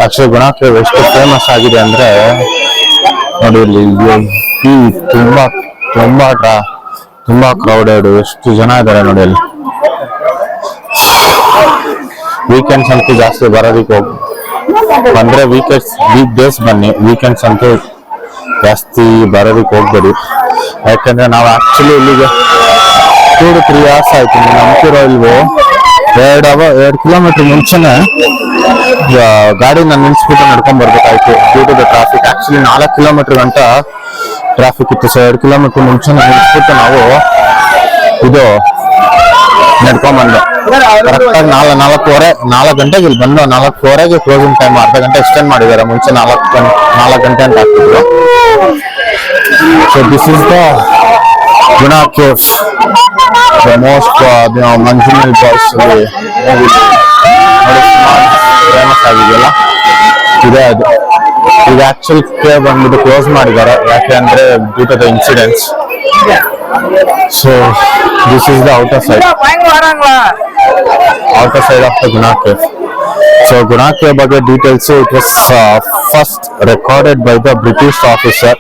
Actually ಗುಣ cave ಎಷ್ಟು famous ಆಗಿದೆ ಅಂದ್ರೆ ನೋಡಿ, ಇಲ್ಲಿ ತುಂಬಾ ತುಂಬಾ ತುಂಬಾ ಕ್ರೌಡೆಡ್, ಎಷ್ಟು ಜನ ಇದ್ದಾರೆ ನೋಡಿ. ಅಲ್ಲಿ ವೀಕೆಂಡ್ಸ್ ಅಂತೂ ಜಾಸ್ತಿ ಬರೋದಕ್ಕೆ ಬಂದ್ರೆ ವೀಕ್ ಡೇಸ್ ಬನ್ನಿ, ವೀಕೆಂಡ್ಸ್ ಅಂತೂ ಜಾಸ್ತಿ ಬರೋದಕ್ಕೆ ಹೋಗ್ಬೇಡಿ. ಯಾಕಂದ್ರೆ ನಾವು ಆಕ್ಚುಲಿ ಇಲ್ಲಿಗೆ 2 to 3 hours ಆಯ್ತು. ನೀವು ನಂಬ್ತಿರೋ ಇಲ್ವೋ, 2 ಕಿಲೋಮೀಟರ್ ಮುಂಚೆನೆ ಗಾಡಿ ನಾನು ನಿಲ್ಸ್ಬಿಟ್ಟು ನಡ್ಕೊಂಡ್ ಬರ್ಬೇಕಾಯ್ತು due to the traffic. Actually 4 kilometre ಗಂಟ ಟ್ರಾಫಿಕ್ ಇತ್ತು. ಸೊ 2 ಕಿಲೋಮೀಟರ್ ಮುಂಚೆನೆ ನಿಲ್ಸ್ಬಿಟ್ಟು ನಾವು ಇದು ನಡ್ಕೊಂಡ್ ಬಂದು ಕರೆಕ್ಟಾಗಿ 4 ಗಂಟೆಗೆ ಇಲ್ಲಿ ಬಂದು 4:15ಗೆ ಕ್ಲೋಸಿಂಗ್ ಟೈಮ್ ಅರ್ಧ ಗಂಟೆ ಎಕ್ಸ್ಟೆಂಡ್ ಮಾಡಿದ್ದಾರೆ. ಮುಂಚೆ 4 ಗಂಟೆ ಅಂತ ಹಾಕ್ತಿದ್ರು. ಸೊ ದಿಸ್ ಇಸ್ ದ ಗುಣಾ caves, the most Manjummel boys ನೋಡಿ ಫೇಮಸ್ ಆಗಿದೆಯಲ್ಲ ಇದೆ ಅದು. ಈಗ ಆಕ್ಚುಲ್ ಕೇವ್ ಬಂದ್ಬಿಟ್ಟು ಕ್ಲೋಸ್ ಮಾಡಿದ್ದಾರೆ, ಯಾಕೆ ಅಂದ್ರೆ due to the incidents. So this is the outer side of the Guna cave. So Guna cave ಬಗ್ಗೆ details, it was first recorded by the British officer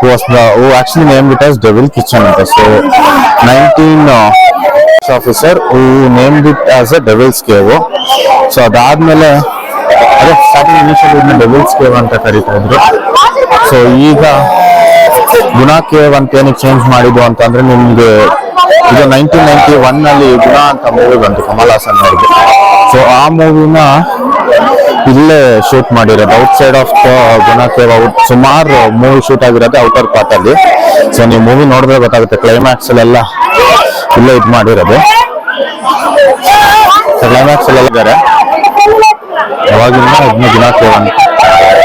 who actually named it as Devil Kitchen ಅಂತ. So 19 officer who named it as a Devil's Cave. So ಅದಾದ್ಮೇಲೆ ಅದೇ starting initial devils cave ಅಂತ ಕರೀತಾ ಇದ್ರು. So ಈಗ ಗುಣಾ cave ಅಂತ ಏನಕ್ಕೆ ಚೇಂಜ್ ಮಾಡಿದ್ದು ಅಂತಂದ್ರೆ, ನಿಮ್ಗೆ ಇದು 1991 ಗುಣಾ ಅಂತ ಮೂವಿ ಬಂತು ಕಮಲ್ ಹಾಸನ್ ಅವ್ರಿಗೆ. ಸೊ ಆ ಮೂವಿನ ಇಲ್ಲೇ ಶೂಟ್ ಮಾಡಿರೋದು, ಔಟ್ ಸೈಡ್ ಆಫ್ ಗುಣಾ ಕೇವ್. ಸುಮಾರು ಮೂವಿ ಶೂಟ್ ಆಗಿರೋದು ಔಟರ್ ಪಾರ್ಟ್ ಅಲ್ಲಿ. ಸೊ ನೀವು ಮೂವಿ ನೋಡಿದ್ರೆ ಗೊತ್ತಾಗುತ್ತೆ, ಕ್ಲೈಮ್ಯಾಕ್ಸ್ ಅಲ್ಲೆಲ್ಲ ಇಲ್ಲೇ ಇದು ಮಾಡಿರೋದು. ಕ್ಲೈಮ್ಯಾಕ್ಸ್ ಎಲ್ಲ ಇದ್ದಾರೆ, ಅವಾಗಿಂದ ಇದನ್ನ ಗುಣಾ ಕೇವ್ ಅಂತ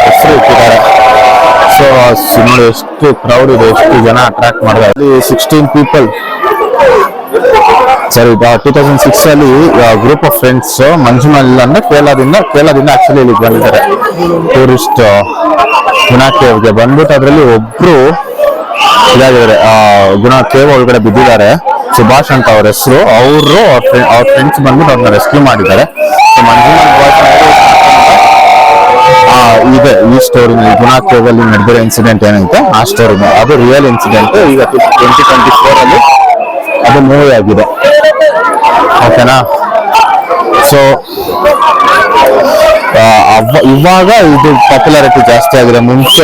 ಹೆಸರು ಇಟ್ಟಿದ್ದಾರೆ. ಸೊ ನೋಡಿ ಎಷ್ಟು ಕ್ರೌಡ್ ಇದೆ, ಎಷ್ಟು ಜನ ಅಟ್ರಾಕ್ಟ್ ಮಾಡಿದ್ದಾರೆ. ಅಲ್ಲಿ 16 ಪೀಪಲ್, ಸರಿ 2006 ಅಲ್ಲಿ ಗ್ರೂಪ್ ಆಫ್ ಫ್ರೆಂಡ್ಸ್ ಮಂಜುಮಲ್ ಅಂದ್ರೆ ಕೇರಳದಿಂದ ಆಕ್ಚುಲಿ ಇಲ್ಲಿಗೆ ಬಂದಿದ್ದಾರೆ ಟೂರಿಸ್ಟ್ ಗುಣಾ ಕೇವ್ಗೆ ಬಂದ್ಬಿಟ್ಟು. ಅದ್ರಲ್ಲಿ ಒಬ್ರು ಇದಾಗಿದ್ದಾರೆ, ಗುಣಾ ಕೇವ್ ಒಳಗಡೆ ಬಿದ್ದಿದ್ದಾರೆ. ಸುಭಾಷ್ ಅಂತ ಅವ್ರ ಹೆಸರು. ಅವ್ರ ಫ್ರೆಂಡ್ಸ್ ಬಂದ್ಬಿಟ್ಟು ಅವ್ರನ್ನ ರೆಸ್ಕ್ಯೂ ಮಾಡಿದ್ದಾರೆ. ಸೊ ಮಂಜುಮಲ್ ಬಾಯ್ಸ್ ಇದೆ ಈ ಸ್ಟೋರಿನಲ್ಲಿ ಗುಣಾ ಕೇವ್ ಅಲ್ಲಿ ನಡೆದಿರೋ ಇನ್ಸಿಡೆಂಟ್ ಏನಂತೆ ಆ ಸ್ಟೋರಿನ, ಅದು ರಿಯಲ್ ಇನ್ಸಿಡೆಂಟ್. ಈಗ 2024 ಅಲ್ಲಿ ಅದು ಮೂವಿ ಆಗಿದೆ, ಓಕೆನಾ. ಸೊ ಇವಾಗ ಇದು ಪಾಪ್ಯುಲಾರಿಟಿ ಜಾಸ್ತಿ ಆಗಿದೆ. ಮುಂಚೆ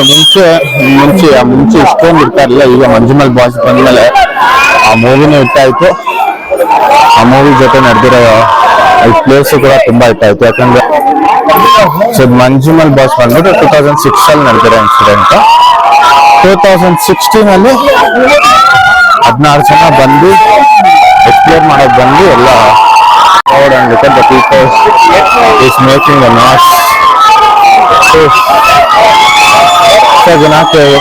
ಇಷ್ಟೊಂದು ಇರ್ತಾ ಇರಲಿಲ್ಲ. ಈಗ ಮಂಜುಮಲ್ ಬಾಯ್ಸ್ ಬಂದ್ಮೇಲೆ ಆ ಮೂವಿನೂ ಇಟ್ಟಾಯ್ತು, ಆ ಮೂವಿ ಜೊತೆ ನಡೆದಿರೋ ಪ್ಲೇಸ್ ಕೂಡ ತುಂಬಾ ಇಟ್ಟಾಯ್ತು. ಯಾಕಂದ್ರೆ ಸೊ ಮಂಜುಮಲ್ ಬಾಯ್ಸ್ ಬಂದ್ಬಿಟ್ಟು 2006 ಅಲ್ಲಿ ನಡೆದಿರೋ ಇನ್ಸಿಡೆಂಟ್. 2016 ಅಲ್ಲಿ 16 ಜನ ಬಂದು ಎಕ್ಸ್ಪ್ಲೋರ್ ಮಾಡೋದು ಬಂದು ಎಲ್ಲ the people is making a noise. So ಗುಣಾ ಕೇವ್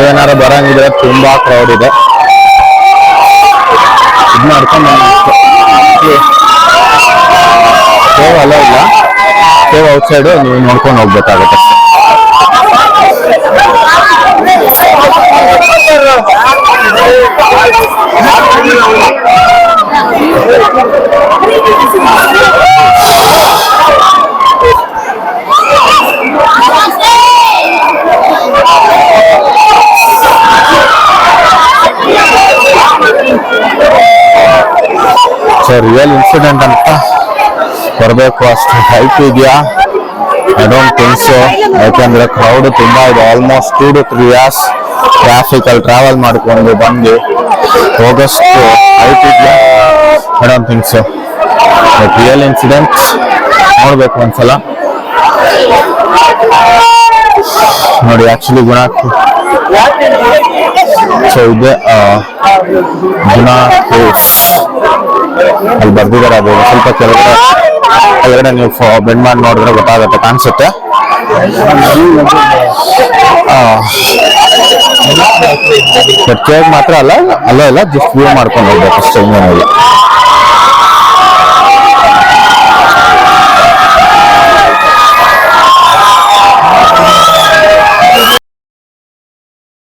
ಏನಾರು ಬರಂಗಿದ್ರೆ ತುಂಬಾ ಕ್ರೌಡ್ ಇದೆ. ಇದು ಮಾಡ್ಕೊಂಡು ಕೇವ್ ಅಲ್ಲ ಇಲ್ಲ, ಕೇವ್ ಔಟ್ ಸೈಡ್ ನೀವು ನೋಡ್ಕೊಂಡು ಹೋಗ್ಬೇಕಾಗತ್ತೆ. ಸೊ ರಿಯಲ್ ಇನ್ಸಿಡೆಂಟ್ ಅಂತ ಬರಬೇಕು ಅಷ್ಟು ಹೈಪ್ ಇದೆಯಾ? I don't think so. ಯಾಕೆಂದ್ರೆ ಕ್ರೌಡ್ ತುಂಬಾ ಇದೆ. ಆಲ್ಮೋಸ್ಟ್ 2 to 3 hours ಟ್ರಾಫಿಕ್ ಅಲ್ಲಿ ಟ್ರಾವೆಲ್ ಮಾಡ್ಕೊಂಡು ಬಂದು ಹೋಗೋಷ್ಟು ಹೈಪ್ ಇದೆಯಾ? I don't think so. But real incident ನೋಡ್ಬೇಕು ಒಂದ್ಸಲ. ನೋಡಿ ಆಕ್ಚುಲಿ ಗುಣಾ ಸೊ ಇದೆ ಗುಣಾ ಕೇವ್ಸ್ ಅಲ್ಲಿ ಬರ್ದಿದ್ದಾರೆ. ಅದು ಸ್ವಲ್ಪ ಕೆಳಗಡೆ ನೀವು ಬೆಂಡ್ ಮಾಡಿ ನೋಡಿದ್ರೆ ಗೊತ್ತಾಗುತ್ತೆ, ಕಾಣಿಸುತ್ತೆ. ಕೇವ್ ಮಾತ್ರ ಅಲ್ಲ ಜಸ್ಟ್ ವ್ಯೂ ಮಾಡ್ಕೊಂಡು ಹೋಗ್ಬೇಕು ಅಷ್ಟೇ.